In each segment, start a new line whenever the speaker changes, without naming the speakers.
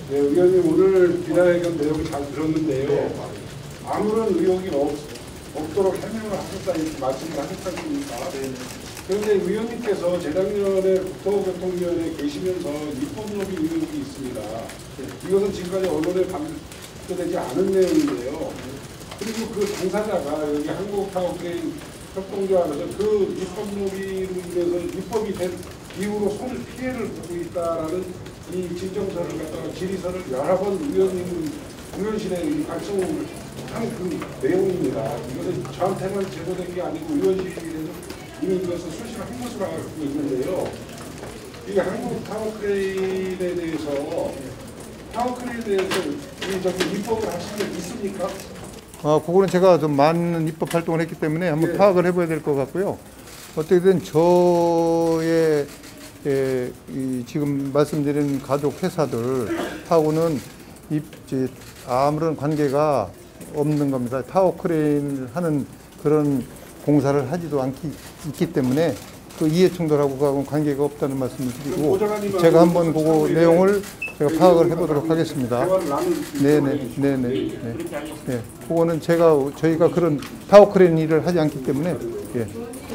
네, 의원님 오늘 기자회견 내용 잘 들었는데요. 아무런 의혹이 없도록 해명을 하셨다 이렇게 말씀을 하셨지 않습니까? 그런데 의원님께서 재작년에 국토교통위원회에 계시면서 입법로비 의혹이 있습니다. 이것은 지금까지 언론에 방송되지 않은 내용인데요. 그리고 그 당사자가 여기 한국타워크레인 협동조합에서 그 입법로비로 인해서 입법이 된 이후로 손을 피해를 보고 있다라는 이 진정서를 갖다가 질의서를 여러 번 의원실에 발송을 한 그 내용입니다. 이것은 저한테만 제보된 게 아니고 의원실에서 이미 이것을 수시로 한 것으로 알고 있는데요. 이 한국 타워크레인에 대해서 입법을 하신 적 있습니까?
그거는 제가 좀 많은 입법 활동을 했기 때문에 한번 파악을 해봐야 될 것 같고요. 어떻게든 저의 지금 말씀드린 가족 회사들하고는 아무런 관계가 없는 겁니다. 타워크레인을 하는 그런 공사를 하지도 않기 때문에 그 이해충돌하고 관계가 없다는 말씀을 드리고 제가 한번 그거 내용을 제가 파악을 해보도록 하겠습니다. 네네. 그거는 저희가 그런 타워크레인 일을 하지 않기 때문에.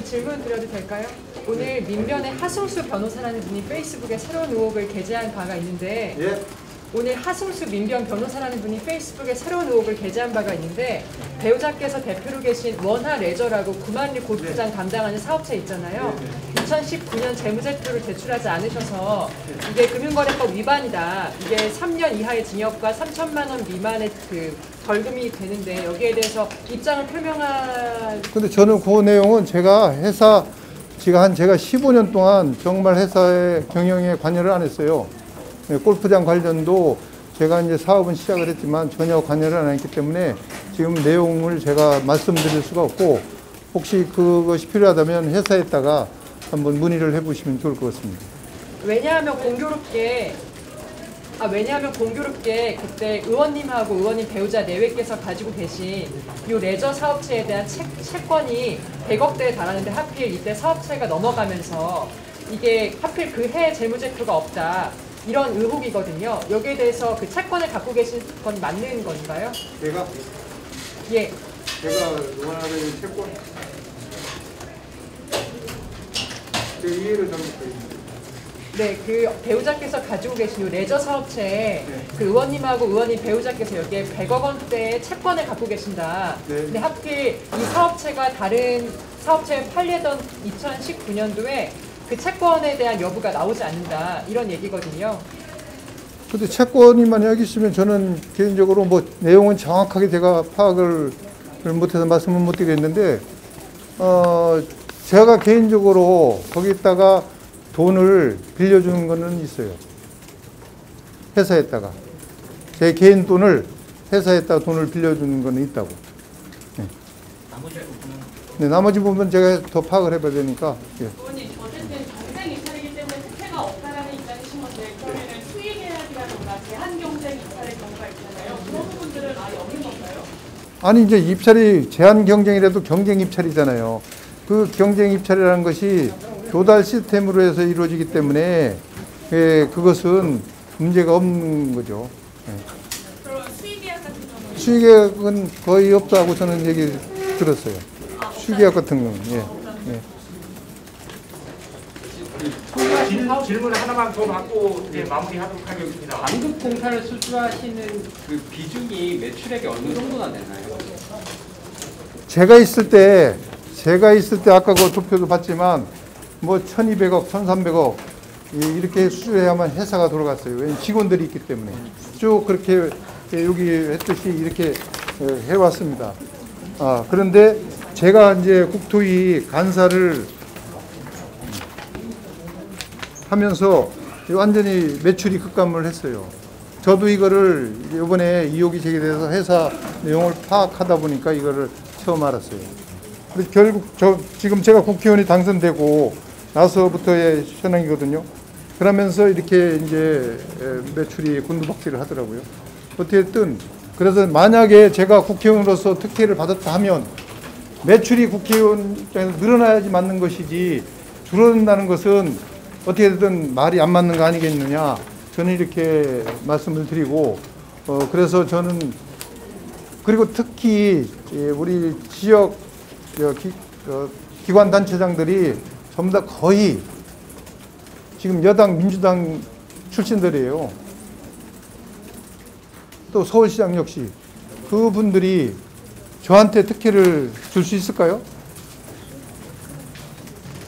질문 드려도 될까요? 오늘 민변의 하승수 변호사라는 분이 페이스북에 새로운 의혹을 게재한 바가 있는데 오늘 하승수 민변 변호사라는 분이 페이스북에 새로운 의혹을 게재한 바가 있는데 배우자께서 대표로 계신 원하레저라고 구만리 골프장 담당하는 사업체 있잖아요. 2019년 재무제표를 제출하지 않으셔서 이게 금융거래법 위반이다. 이게 3년 이하의 징역과 3천만 원 미만의 그 벌금이 되는데 여기에 대해서 입장을 표명한.
근데 저는 그 내용은 제가 15년 동안 정말 회사의 경영에 관여를 안 했어요. 골프장 관련도 제가 이제 사업은 시작을 했지만 전혀 관여를 안 했기 때문에 지금 내용을 제가 말씀드릴 수가 없고 혹시 그것이 필요하다면 회사에다가 한번 문의를 해보시면 좋을 것 같습니다.
왜냐하면 공교롭게 그때 의원님하고 의원님 배우자 내외께서 가지고 계신 이 레저 사업체에 대한 채권이 100억대에 달하는데 하필 이때 사업체가 넘어가면서 이게 하필 그 해 재무제표가 없다. 이런 의혹이거든요. 여기에 대해서 그 채권을 갖고 계신 건 맞는 건가요?
제가?
예.
제가 원하는 채권? 제 이해를 잘못했습니다.
네, 그 배우자께서 가지고 계신 이 레저 사업체에 그 의원님하고 의원님 배우자께서 여기에 100억 원대의 채권을 갖고 계신다. 근데 하필 이 사업체가 다른 사업체에 팔리던 2019년도에 그 채권에 대한 여부가 나오지 않는다 이런 얘기거든요.
근데 채권이 만약 있으면 저는 개인적으로 뭐 내용은 정확하게 제가 파악을 못해서 말씀을 못 드리겠는데 제가 개인적으로 거기다가 돈을 빌려주는 거는 있어요. 회사에다가 제 개인 돈을 회사에다가 돈을 빌려주는 거는 있다고.
나머지 부분은?
네, 나머지 부분 제가 더 파악을 해봐야 되니까.
의원님, 어쨌든 경쟁 입찰이기 때문에 특혜가 없다라는 입장이신 건데 그러면은 수익 계약이라든가 제한 경쟁 입찰의 경우가 있잖아요. 그런 부분들은 아예 없는 건가요?
아니 이제 입찰이 제한 경쟁이라도 경쟁 입찰이잖아요. 그 경쟁 입찰이라는 것이 조달 시스템으로 해서 이루어지기 때문에 그것은 문제가 없는 거죠.
그럼 수익 계약 같은 경우는?
수익 계약은 거의 없다고 저는 얘기 들었어요. 수익 계약 같은 건.
질문 하나만 더 받고 마무리하도록 하겠습니다.
방급공사를 수주하시는 그 비중이 매출액이 어느 정도나 되나요?
제가 있을 때 아까 그 도표도 봤지만 뭐 1,200억, 1,300억 이렇게 수주해야만 회사가 돌아갔어요. 왜냐면 직원들이 있기 때문에 쭉 그렇게 여기 했듯이 이렇게 해왔습니다. 그런데 제가 이제 국토위 간사를 하면서 완전히 매출이 급감을 했어요. 저도 이거를 이번에 의혹이 제기돼서 회사 내용을 파악하다 보니까 이거를 처음 알았어요. 근데 결국 지금 제가 국회의원이 당선되고 나서부터의 현황이거든요. 그러면서 이렇게 이제 매출이 곤두박질을 하더라고요. 어쨌든 그래서 만약에 제가 국회의원으로서 특혜를 받았다 하면 매출이 국회의원 입장에서 늘어나야지 맞는 것이지 줄어든다는 것은 어떻게든 말이 안 맞는 거 아니겠느냐 저는 이렇게 말씀을 드리고, 그래서 저는, 그리고 특히 우리 지역 기관 단체장들이 전부 다 거의 지금 여당 민주당 출신들이에요. 또 서울시장 역시 그분들이 저한테 특혜를 줄 수 있을까요?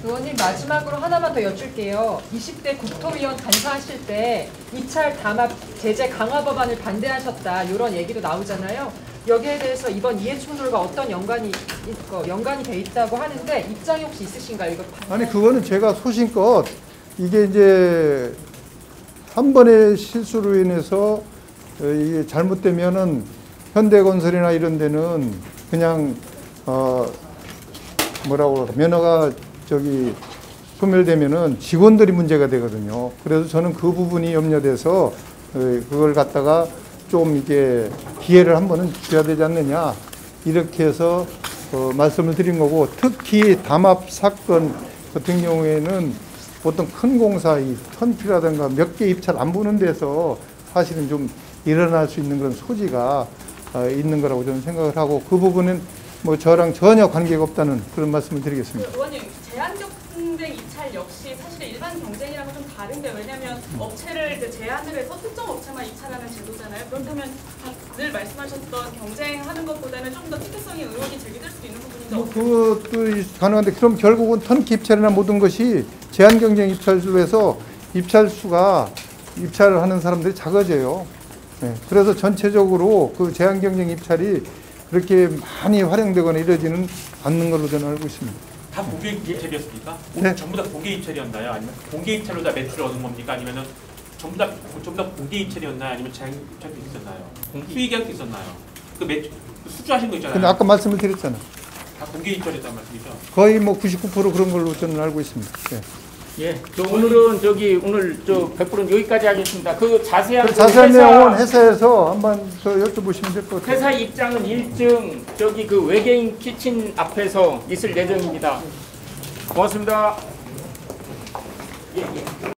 의원님 마지막으로 하나만 더 여쭐게요. 20대 국토위원 간사하실 때 입찰 담합 제재 강화 법안을 반대하셨다 이런 얘기도 나오잖아요. 여기에 대해서 이번 이해충돌과 어떤 연관이 돼 있다고 하는데 입장이 혹시 있으신가요? 이거
아니 그거는 제가 소신껏 이게 이제 한 번의 실수로 인해서 이게 잘못되면은 현대건설이나 이런 데는 그냥 뭐라고 면허가 소멸되면은 직원들이 문제가 되거든요. 그래서 저는 그 부분이 염려돼서 그걸 갖다가 좀 이게 기회를 한 번은 줘야 되지 않느냐 이렇게 해서 말씀을 드린 거고, 특히 담합 사건 같은 경우에는 보통 큰 공사, 이 턴피라든가 몇 개 입찰 안 보는 데서 사실은 좀 일어날 수 있는 그런 소지가 있는 거라고 저는 생각을 하고, 그 부분은 뭐 저랑 전혀 관계가 없다는 그런 말씀을 드리겠습니다.
의원님, 제한 경쟁 입찰 역시 사실 일반 경쟁이랑은 좀 다른데, 왜냐하면 업체를 이제 제한을 해서 특정 업체만 입찰하는 제도잖아요. 그렇다면 늘 말씀하셨던 경쟁하는 것보다는 좀 더 특혜성의 의혹이 제기될 수도 있는 부분인데
그것도 가능한데, 그럼 결국은 턴키 입찰이나 모든 것이 제한 경쟁 입찰수에서 입찰을 하는 사람들이 작아져요. 네. 그래서 전체적으로 그 제한 경쟁 입찰이 그렇게 많이 활용되거나 이러지는 않는 걸로 저는 알고 있습니다.
다 공개 입찰이었습니까?
네.
전부 다 공개 입찰이었나요? 아니면 공개 입찰로 다 매출을 얻은 겁니까? 아니면은 전부 다 공개 입찰이었나요? 아니면 제한 입찰도 있었나요? 수의 계약도 있었나요? 그 매출 수주하신 거 있잖아요.
근데 아까 말씀을 드렸잖아요.
다 공개 입찰이었다는 말씀이죠?
거의 뭐 99% 그런 걸로 저는 알고 있습니다. 네.
예, 오늘은 오늘 100%는 여기까지 하겠습니다. 그 자세한
자세한 내용은 회사에서 한번 여쭤보시면 될 것 같아요.
회사 입장은 1층 그 외계인 키친 앞에서 있을 예정입니다. 고맙습니다. 예.